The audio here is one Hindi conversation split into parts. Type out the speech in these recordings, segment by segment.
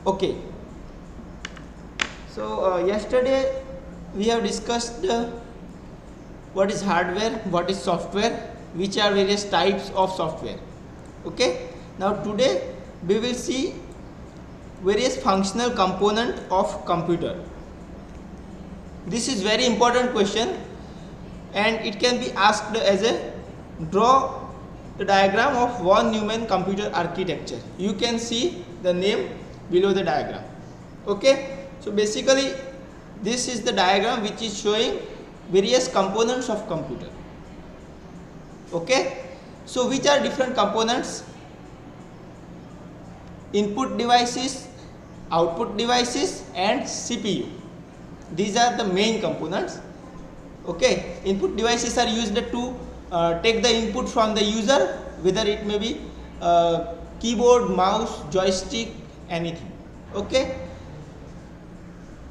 Okay, so yesterday we have discussed what is hardware, what is software, which are various types of software. Okay, now today we will see various functional component of computer. This is very important question and it can be asked as a draw the diagram of von Neumann computer architecture. You can see the name below the diagram. Okay, so basically this is the diagram which is showing various components of computer. Okay, so which are different components? Input devices, output devices and CPU. These are the main components. Okay, input devices are used to take the input from the user, whether it may be keyboard, mouse, joystick, anything. Okay,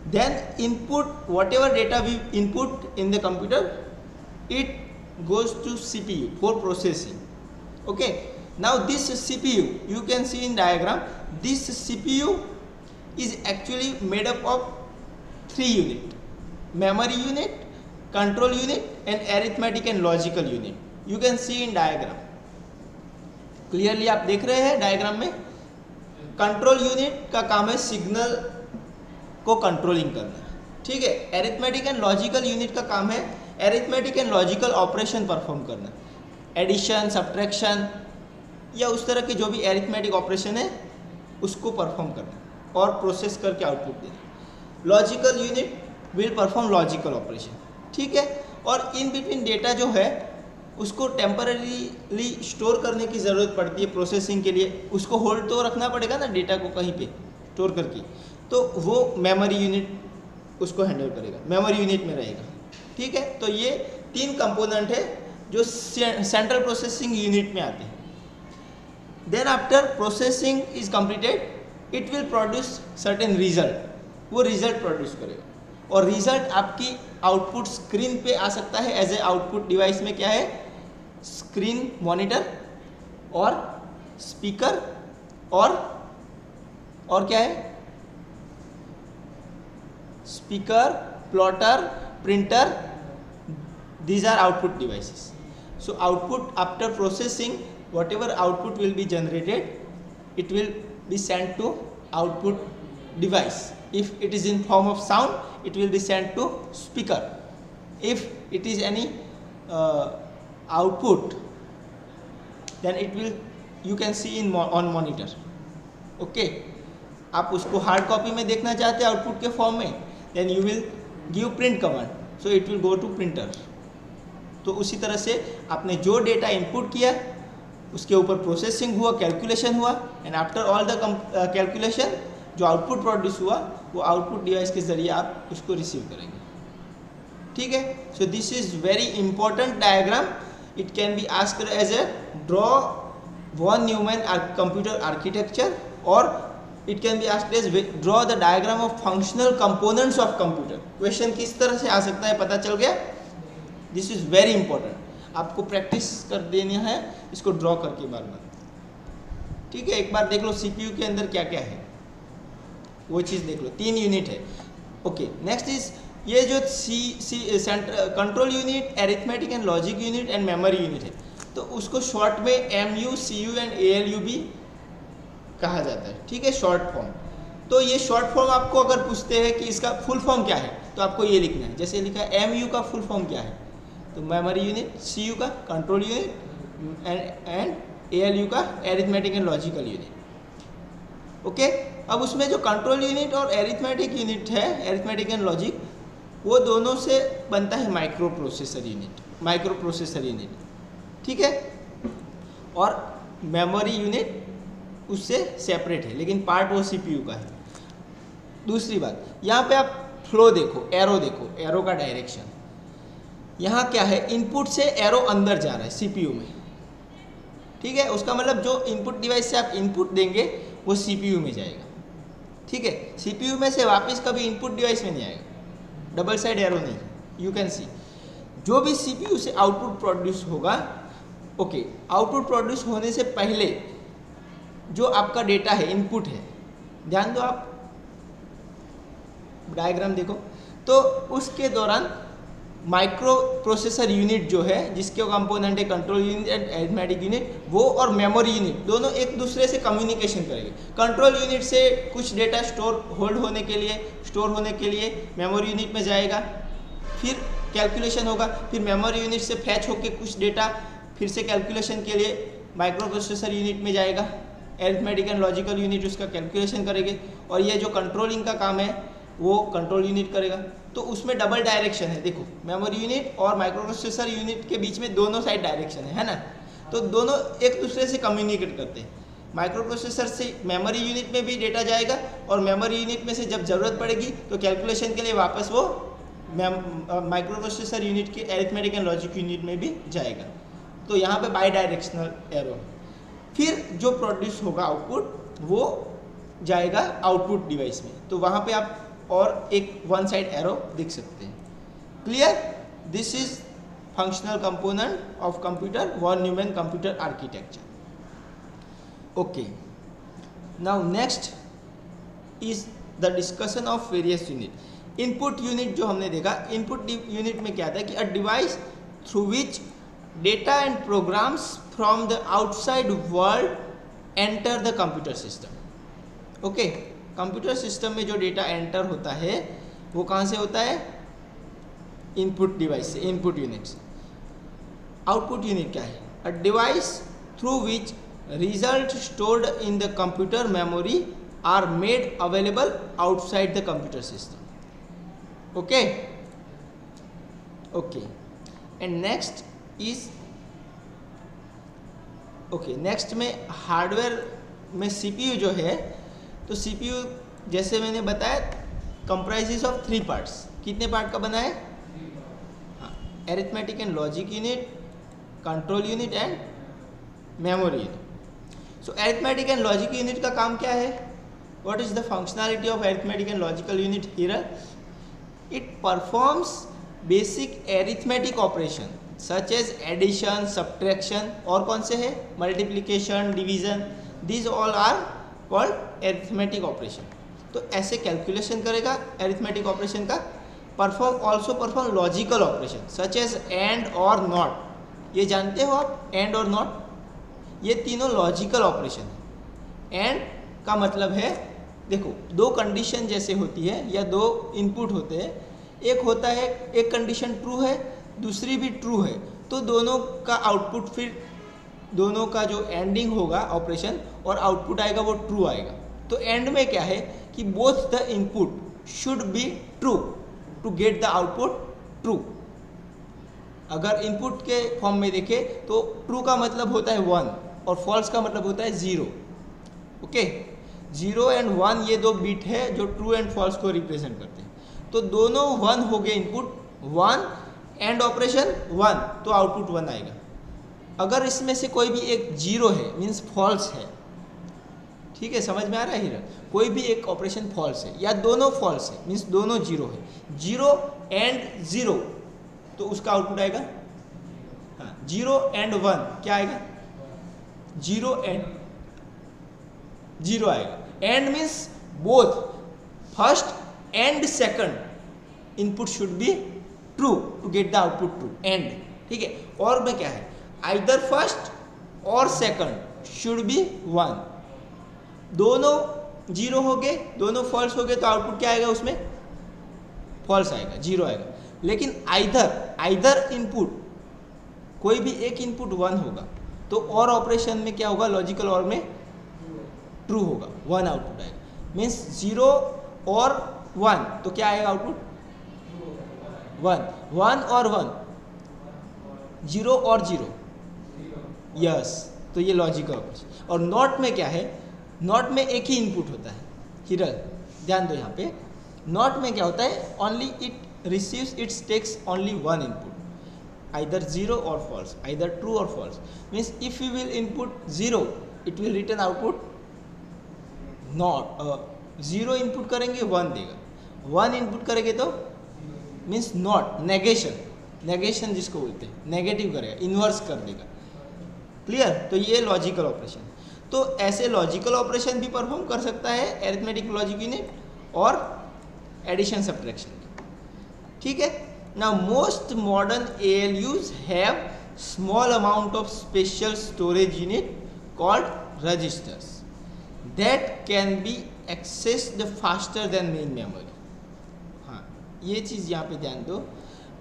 then input, whatever data we input in the computer, it goes to CPU for processing. Okay, now this CPU, you can see in diagram, this CPU is actually made up of 3 units: memory unit, control unit and arithmetic and logical unit. You can see in diagram. Clearly आप देख रहे हैं डायग्राम में. कंट्रोल यूनिट का काम है सिग्नल को कंट्रोलिंग करना, ठीक है. एरिथमेटिक एंड लॉजिकल यूनिट का काम है arithmetic and logical operation perform करना, एडिशन, सब्ट्रैक्शन या उस तरह के जो भी एरिथमेटिक ऑपरेशन है उसको परफॉर्म करना और प्रोसेस करके आउटपुट देना. Logical unit will perform logical operation, ठीक है. और इन बिटवीन डेटा जो है उसको टेम्पररीली स्टोर करने की ज़रूरत पड़ती है प्रोसेसिंग के लिए. उसको होल्ड तो रखना पड़ेगा ना डेटा को कहीं पे स्टोर करके, तो वो मेमोरी यूनिट उसको हैंडल करेगा, मेमोरी यूनिट में रहेगा, ठीक है. तो ये 3 कंपोनेंट है जो सेंट्रल प्रोसेसिंग यूनिट में आते हैं. Then after processing is completed it will produce certain result. वो रिजल्ट प्रोड्यूस करेगा और रिजल्ट आपकी आउटपुट स्क्रीन पे आ सकता है. एज ए आउटपुट डिवाइस में क्या है, स्क्रीन मॉनिटर और स्पीकर और क्या है, speaker, plotter, printer. these are output devices. So output after processing, whatever output will be generated, it will be sent to output device. If it is in form of sound, it will be sent to speaker. If it is any output, then it will, you can see in on monitor. Okay, आप उसको हार्ड कॉपी में देखना चाहते हैं आउटपुट के फॉर्म में, then you will give print command, so it will go to printer. तो उसी तरह से आपने जो डेटा इनपुट किया उसके ऊपर प्रोसेसिंग हुआ, कैलकुलेशन हुआ, and after all the calculation जो आउटपुट प्रोड्यूस हुआ वो आउटपुट डिवाइस के जरिए आप उसको रिसीव करेंगे, ठीक है. So this is very important diagram. It can be asked as a draw von Neumann computer architecture, और it can be asked as draw the diagram of functional components of computer. Question किस तरह से आ सकता है पता चल गया. This is very important. आपको प्रैक्टिस कर देना है इसको ड्रॉ करके बार बार, ठीक है. एक बार देख लो सीपीयू के अंदर क्या क्या है, वो चीज़ देख लो. 3 यूनिट है. ओके, नेक्स्ट इज ये जो control unit, arithmetic and logic unit and memory unit है, तो उसको शॉर्ट में एमयू, सीयू एंड एएलयू भी कहा जाता है, ठीक है, शॉर्ट फॉर्म. तो ये शॉर्ट फॉर्म आपको अगर पूछते हैं कि इसका फुल फॉर्म क्या है, तो आपको ये लिखना है. जैसे लिखा है एमयू का फुल फॉर्म क्या है, तो मेमोरी यूनिट, सीयू का कंट्रोल यूनिट एंड एएलयू का arithmetic and logical unit. Okay, अब उसमें जो कंट्रोल यूनिट और एरिथमेटिक यूनिट है, एरिथमेटिक एंड लॉजिक, वो दोनों से बनता है माइक्रो प्रोसेसर यूनिट, ठीक है. और मेमोरी यूनिट उससे सेपरेट है, लेकिन पार्ट वो सीपीयू का है. दूसरी बात, यहाँ पे आप फ्लो देखो, एरो का डायरेक्शन. यहाँ क्या है, इनपुट से एरो अंदर जा रहा है सीपीयू में, ठीक है. उसका मतलब जो इनपुट डिवाइस से आप इनपुट देंगे वो सीपीयू में जाएगा, ठीक है. सीपीयू में से वापस कभी इनपुट डिवाइस में नहीं आएगा, डबल साइड एरो नहीं. यू कैन सी जो भी सीपीयू से आउटपुट प्रोड्यूस होगा, ओके, आउटपुट प्रोड्यूस होने से पहले जो आपका डेटा है, इनपुट है, ध्यान दो, आप डायग्राम देखो। तो उसके दौरान माइक्रो प्रोसेसर यूनिट जो है, जिसके कंपोनेंट है control unit and arithmetic unit, वो और मेमोरी यूनिट दोनों एक दूसरे से कम्युनिकेशन करेंगे। कंट्रोल यूनिट से कुछ डेटा होल्ड होने के लिए, स्टोर होने के लिए मेमोरी यूनिट में जाएगा, फिर कैलकुलेशन होगा, फिर मेमोरी यूनिट से फैच होकर कुछ डेटा फिर से कैलकुलेशन के लिए माइक्रो प्रोसेसर यूनिट में जाएगा, अरिथमेटिक एंड लॉजिकल यूनिट उसका कैलकुलेशन करेंगे, और ये जो कंट्रोलिंग का काम है वो कंट्रोल यूनिट करेगा। तो उसमें डबल डायरेक्शन है, देखो मेमोरी यूनिट और माइक्रो प्रोसेसर यूनिट के बीच में दोनों साइड डायरेक्शन है ना। तो दोनों एक दूसरे से कम्युनिकेट करते हैं। माइक्रो प्रोसेसर से मेमोरी यूनिट में भी डेटा जाएगा, और मेमोरी यूनिट में से जब ज़रूरत पड़ेगी तो कैलकुलेशन के लिए वापस वो माइक्रो प्रोसेसर यूनिट के अरिथमेटिक एंड लॉजिक यूनिट में भी जाएगा। तो यहाँ पे बाई डायरेक्शनल एरो। फिर जो प्रोड्यूस होगा आउटपुट वो जाएगा आउटपुट डिवाइस में। तो वहाँ पे आप और एक वन साइड एरो देख सकते हैं। Clear? This is functional component of computer, von Neumann computer architecture. Okay, now next is the discussion of various unit. Input unit जो हमने देखा, इनपुट यूनिट में क्या था कि a device through which data and programs from the outside world enter the computer system. Okay, computer system में जो डेटा एंटर होता है वो कहाँ से होता है? इनपुट डिवाइस से, इनपुट यूनिट से। आउटपुट यूनिट क्या है? A device through which result stored in the computer memory are made available outside the computer system. Okay okay, and next is next में हार्डवेयर में सीपीयू जो है, तो सीपीयू जैसे मैंने बताया कंप्राइजेस ऑफ 3 पार्ट्स। कितने पार्ट का बना है? हाँ, arithmetic and logic unit, control unit and memory unit. So arithmetic and logic unit का काम क्या है? What is the functionality of arithmetic and logical unit here? It performs basic arithmetic operation such as addition, subtraction, और कौन से है? Multiplication, division. These all are called arithmetic operation. तो ऐसे कैलकुलेशन करेगा अरिथमेटिक ऑपरेशन का। Also perform logical operation such as and or not. ये जानते हो आप, एंड और नॉट, ये तीनों लॉजिकल ऑपरेशन है। एंड का मतलब है, देखो दो कंडीशन जैसे होती है या दो इनपुट होते हैं, एक होता है एक कंडीशन ट्रू है, दूसरी भी ट्रू है, तो दोनों का आउटपुट, फिर दोनों का जो एंडिंग होगा ऑपरेशन और आउटपुट आएगा वो ट्रू आएगा। तो एंड में क्या है कि both the input should be true to get the output true. अगर इनपुट के फॉर्म में देखें तो ट्रू का मतलब होता है 1 और फॉल्स का मतलब होता है 0। ओके, 0 एंड 1 ये दो बिट है जो ट्रू एंड फॉल्स को रिप्रेजेंट करते हैं। तो दोनों 1 हो गए, इनपुट 1, एंड ऑपरेशन 1, तो आउटपुट 1 आएगा। अगर इसमें से कोई भी एक 0 है, मीन्स फॉल्स है, ठीक है, समझ में आ रहा है हीरा? कोई भी एक ऑपरेशन फॉल्स है या दोनों फॉल्स है, मीन्स दोनों 0 है, 0 एंड 0, तो उसका आउटपुट आएगा, हाँ, 0 एंड 1 क्या आएगा? 0 एंड 0 आएगा। And means both first and second input should be true to get the output true, and, ठीक है। और में क्या है? Either first or second should be 1। दोनों 0 हो गए, दोनों फॉल्स हो गए, तो आउटपुट क्या आएगा? उसमें फॉल्स आएगा, 0 आएगा। लेकिन आइदर इनपुट, कोई भी एक इनपुट 1 होगा, तो और ऑपरेशन में क्या होगा? लॉजिकल और में ट्रू होगा, 1 आउटपुट आएगा। मीन्स 0 और 1, तो क्या आएगा आउटपुट? 1 और 1, 0 और 0, यस, तो ये लॉजिकल ऑपरेशन। और नॉट में क्या है? नॉट में एक ही इनपुट होता है। हिरल ध्यान दो यहाँ पे, नॉट में क्या होता है? Only it receives, it's takes only 1 input, either 0 or false, either true or false. Means if you will input 0, it will return output not. 0 input करेंगे 1 देगा, 1 इनपुट करेंगे तो मीन्स नॉट, नेगेशन जिसको बोलते हैं, नेगेटिव करेगा, इन्वर्स कर देगा। क्लियर? तो ये लॉजिकल ऑपरेशन। तो ऐसे लॉजिकल ऑपरेशन भी परफॉर्म कर सकता है अरिथमेटिक लॉजिक यूनिट और एडिशन सब्ट्रैक्शन। ठीक है। Now most modern ALUs have small amount of special storage unit called registers that can be accessed faster than main memory. हाँ, ये चीज़ यहाँ पे ध्यान दो।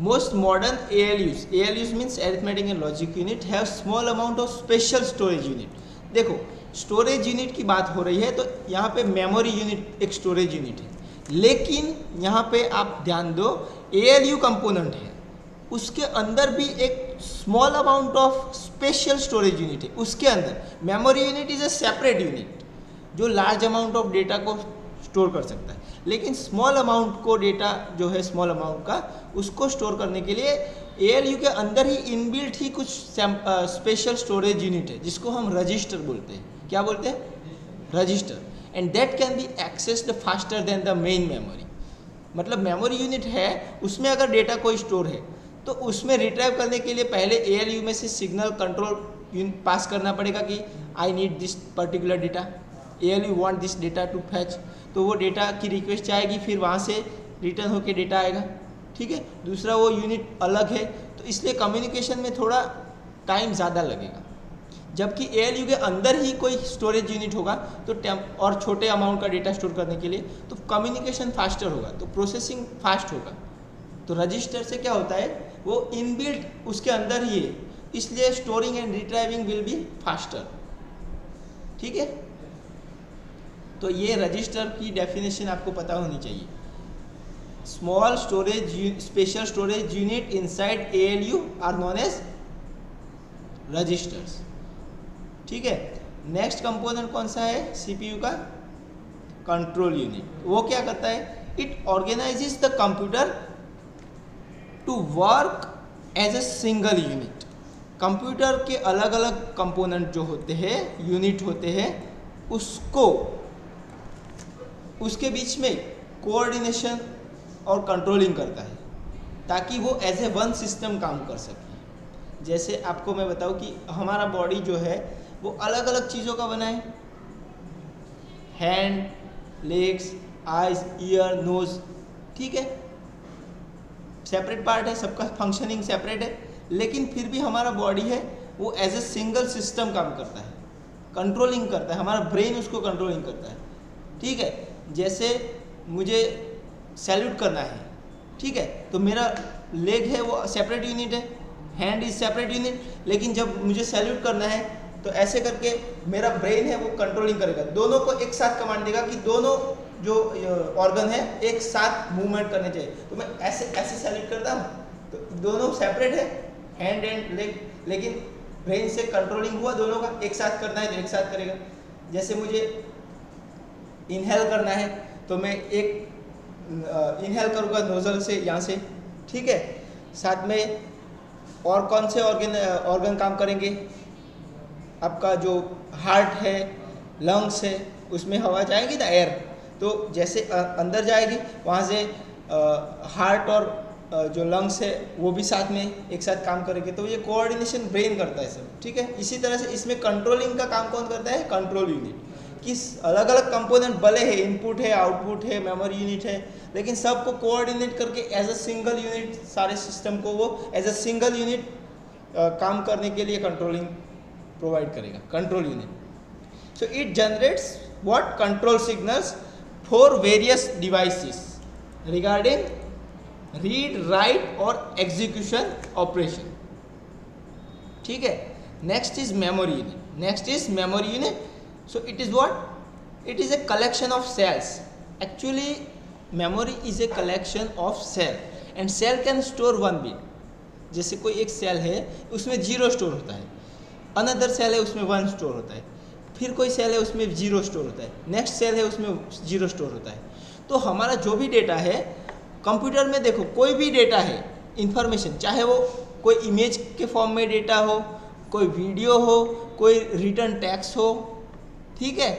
Most modern ALUs means arithmetic and logic unit have small amount of special storage unit. देखो, स्टोरेज यूनिट की बात हो रही है तो यहाँ पे मेमोरी यूनिट एक स्टोरेज यूनिट है, लेकिन यहाँ पे आप ध्यान दो ALU कंपोनेंट है, उसके अंदर भी एक small amount of special storage unit है। उसके अंदर memory unit is a separate unit जो लार्ज अमाउंट ऑफ डेटा को स्टोर कर सकता है, लेकिन स्मॉल अमाउंट को डेटा जो है स्मॉल अमाउंट का उसको स्टोर करने के लिए ALU के अंदर ही इनबिल्ट ही कुछ स्पेशल स्टोरेज यूनिट है जिसको हम रजिस्टर बोलते हैं। क्या बोलते हैं? Register. And that can be accessed faster then the main memory. मतलब मेमोरी यूनिट है, उसमें अगर डेटा कोई स्टोर है तो उसमें रिट्राइव करने के लिए पहले ALU में से सिग्नल कंट्रोल पास करना पड़ेगा कि I need this particular data, ALU want this data to fetch, तो वो डेटा की रिक्वेस्ट जाएगी, फिर वहाँ से रिटर्न होके डेटा आएगा। ठीक है। दूसरा वो यूनिट अलग है, तो इसलिए कम्युनिकेशन में थोड़ा टाइम ज़्यादा लगेगा। जबकि ALU के अंदर ही कोई स्टोरेज यूनिट होगा तो और छोटे अमाउंट का डेटा स्टोर करने के लिए तो कम्युनिकेशन फास्टर होगा, तो प्रोसेसिंग फास्ट होगा। तो रजिस्टर से क्या होता है, वो इनबिल्ट उसके अंदर ही है, इसलिए storing and retrieving will be faster. ठीक है। तो ये रजिस्टर की डेफिनेशन आपको पता होनी चाहिए। Small storage special storage unit inside ALU are known as registers. ठीक है। नेक्स्ट कंपोनेंट कौन सा है CPU का? Control unit. वो क्या करता है? It organizes the computer to work as a single unit. Computer के अलग अलग कंपोनेंट जो होते हैं, यूनिट होते हैं, उसको उसके बीच में कोऑर्डिनेशन और कंट्रोलिंग करता है ताकि वो एज ए वन सिस्टम काम कर सके। जैसे आपको मैं बताऊं कि हमारा बॉडी जो है वो अलग अलग चीज़ों का बना है, hand, legs, eyes, ear, nose. ठीक है, सेपरेट पार्ट है, सबका फंक्शनिंग सेपरेट है, लेकिन फिर भी हमारा बॉडी है वो एज ए सिंगल सिस्टम काम करता है, कंट्रोलिंग करता है, हमारा ब्रेन उसको कंट्रोलिंग करता है। ठीक है। जैसे मुझे सैल्यूट करना है, ठीक है, तो मेरा लेग है वो सेपरेट यूनिट है, हैंड इज सेपरेट यूनिट, लेकिन जब मुझे सैल्यूट करना है तो ऐसे करके मेरा ब्रेन है वो कंट्रोलिंग करेगा, दोनों को एक साथ कमांड देगा कि दोनों जो ऑर्गन है एक साथ मूवमेंट करने चाहिए। तो मैं ऐसे ऐसे सैल्यूट करता हूँ तो दोनों सेपरेट है, हैंड एंड लेग, लेकिन ब्रेन से कंट्रोलिंग हुआ, दोनों का एक साथ करना है तो एक साथ करेगा। जैसे मुझे इनहेल करना है तो मैं एक इनहेल करूँगा नोजल से, यहाँ से। ठीक है। साथ में और कौन से ऑर्गन काम करेंगे? आपका जो हार्ट है, लंग्स है, उसमें हवा जाएगी ना, एयर, तो जैसे अंदर जाएगी वहाँ से हार्ट और जो लंग्स है वो भी साथ में एक साथ काम करेंगे, तो ये कोऑर्डिनेशन ब्रेन करता है सब। ठीक है। इसी तरह से इसमें कंट्रोलिंग का काम कौन करता है? Control unit. किस अलग अलग कंपोनेंट भले है, इनपुट है, आउटपुट है, मेमोरी यूनिट है, लेकिन सबको कोऑर्डिनेट करके एज अ सिंगल यूनिट, सारे सिस्टम को वो एज अ सिंगल यूनिट काम करने के लिए कंट्रोलिंग प्रोवाइड करेगा, control unit. So it generates what? Control signals for various devices regarding read, right और एग्जीक्यूशन ऑपरेशन। ठीक है। Next is memory unit. Next is memory unit. So it is what? It is a collection of cells. Actually, memory is a collection of cell and cell can store one bit. जैसे कोई एक सेल है उसमें 0 स्टोर होता है, अनदर सेल है उसमें 1 स्टोर होता है, फिर कोई सेल है उसमें 0 स्टोर होता है, नेक्स्ट सेल है उसमें 0 स्टोर होता है। तो हमारा जो भी डेटा है कंप्यूटर में, देखो कोई भी डेटा है, इंफॉर्मेशन, चाहे वो कोई इमेज के फॉर्म में डेटा हो, कोई वीडियो हो, कोई रिटन टेक्स्ट हो, ठीक है,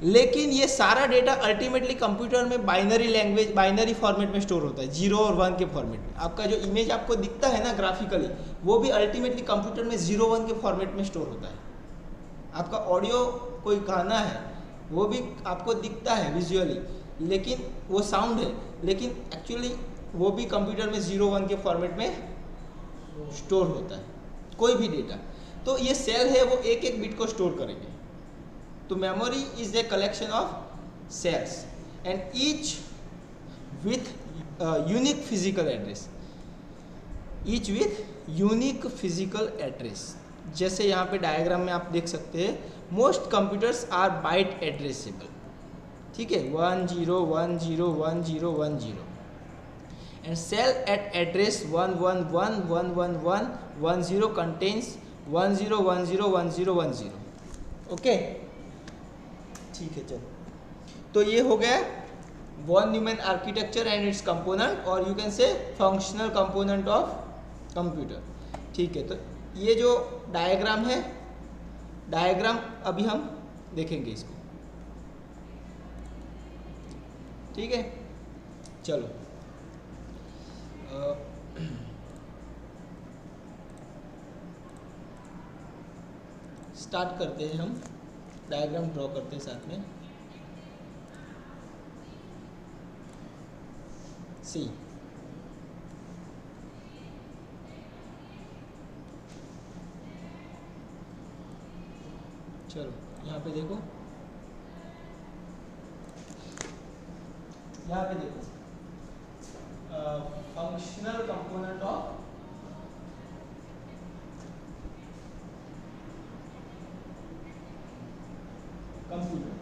लेकिन ये सारा डेटा अल्टीमेटली कंप्यूटर में बाइनरी लैंग्वेज, बाइनरी फॉर्मेट में स्टोर होता है, 0 और 1 के फॉर्मेट में। आपका जो इमेज आपको दिखता है ना ग्राफिकली, वो भी अल्टीमेटली कंप्यूटर में 0 1 के फॉर्मेट में स्टोर होता है। आपका ऑडियो कोई गाना है वो भी आपको दिखता है विजुअली, लेकिन वो साउंड है, लेकिन एक्चुअली वो भी कंप्यूटर में 0 1 के फॉर्मेट में स्टोर होता है, कोई भी डेटा। तो ये सेल है वो एक एक बिट को स्टोर करेंगे। तो memory is a collection of cells and each with unique physical address, each with unique physical address. जैसे यहाँ पे डायग्राम में आप देख सकते हैं, most computers are byte addressable, ठीक है, 1 0 1 0 1 0 1 0 and cell at address 1 1 1 1 1 1 1 0 contains 1 0 1 0 1 0 1 0। Okay, ठीक है, चलो। तो ये हो गया von Neumann architecture and its component, और you can say functional component of computer, ठीक है। तो ये जो डायग्राम है, डायग्राम अभी हम देखेंगे इसको, ठीक है, चलो। स्टार्ट करते हैं, हम डायग्राम ड्रॉ करते हैं साथ में। सी चलो यहाँ पे देखो, यहाँ पे देखो, functional component of computer,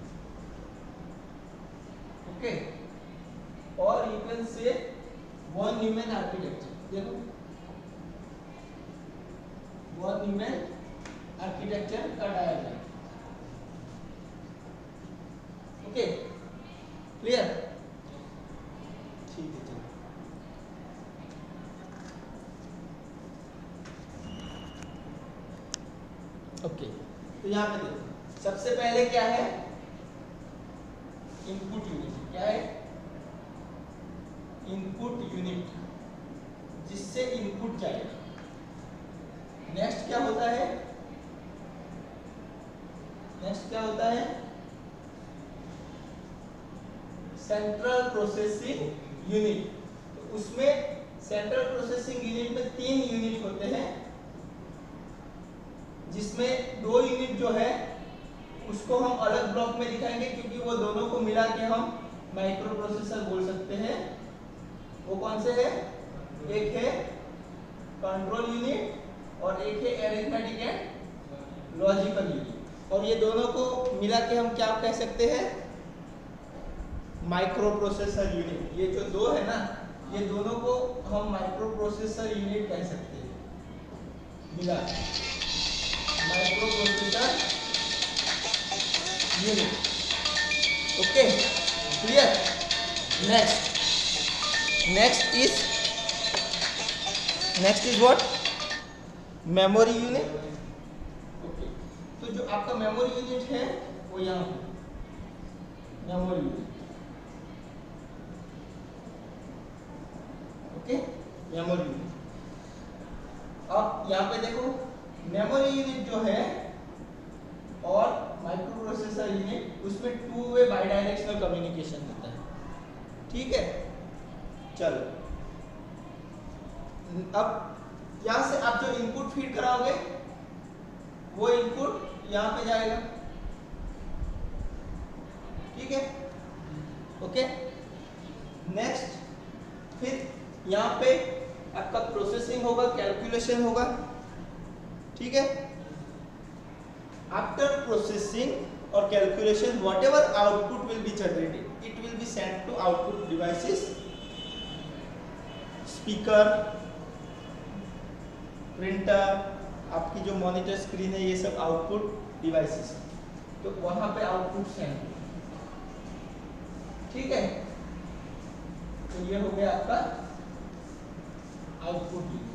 okay, और you can say von Neumann architecture. देखो, वॉन न्यूमैन आर्किटेक्चर का डायग्राम, ओके, क्लियर, ठीक है, चलो। ओके, तो यहाँ पे देखो, सबसे पहले क्या है, इनपुट यूनिट। क्या है? इनपुट यूनिट, जिससे इनपुट जाएगा। नेक्स्ट क्या होता है? नेक्स्ट क्या होता है? Central processing unit. तो उसमें सेंट्रल प्रोसेसिंग यूनिट में 3 यूनिट होते हैं, जिसमें 2 यूनिट जो है उसको हम अलग ब्लॉक में दिखाएंगे, क्योंकि वो दोनों को मिला के हम माइक्रो प्रोसेसर बोल सकते हैं। वो कौन से है? एक है कंट्रोल यूनिट और एक है अरिथमेटिक एंड लॉजिकल यूनिट, और ये दोनों को मिला के हम क्या कह सकते हैं? Micro processor unit. ये जो 2 है ना, ये दोनों को हम माइक्रो प्रोसेसर यूनिट कह सकते हैं, मिला micro processor unit. Okay, clear. Next is what? Memory unit. Okay, तो जो आपका मेमोरी यूनिट है वो यहाँ है, memory unit. Okay, memory unit. अब यहाँ पे देखो, मेमोरी यूनिट जो है और माइक्रो प्रोसेसर यूनिट, उसमें 2 वे बाइडायरेक्शनल कम्युनिकेशन होता है, ठीक है। चलो, अब यहाँ से आप जो इनपुट फीड कराओगे वो इनपुट यहाँ पे जाएगा, ठीक है, ओके। नेक्स्ट, फिर यहाँ पे आपका प्रोसेसिंग होगा, कैलकुलेशन होगा, ठीक है। आफ्टर प्रोसेसिंग और calculation, whatever output will be generated, it will be sent to output devices, speaker, printer, आपकी जो मॉनिटर स्क्रीन है, ये सब आउटपुट डिवाइसेस, तो वहां पे आउटपुट सेंड, ठीक है। तो ये हो गया आपका output unit,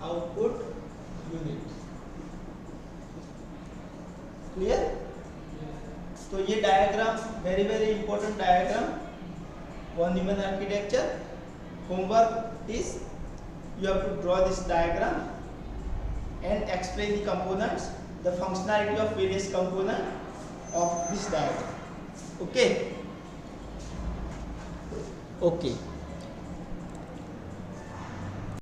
output unit, clear. तो ये diagram very important diagram, von Neumann architecture. Homework is you have to draw this diagram and explain the components, the functionality of various components of this diagram. Okay.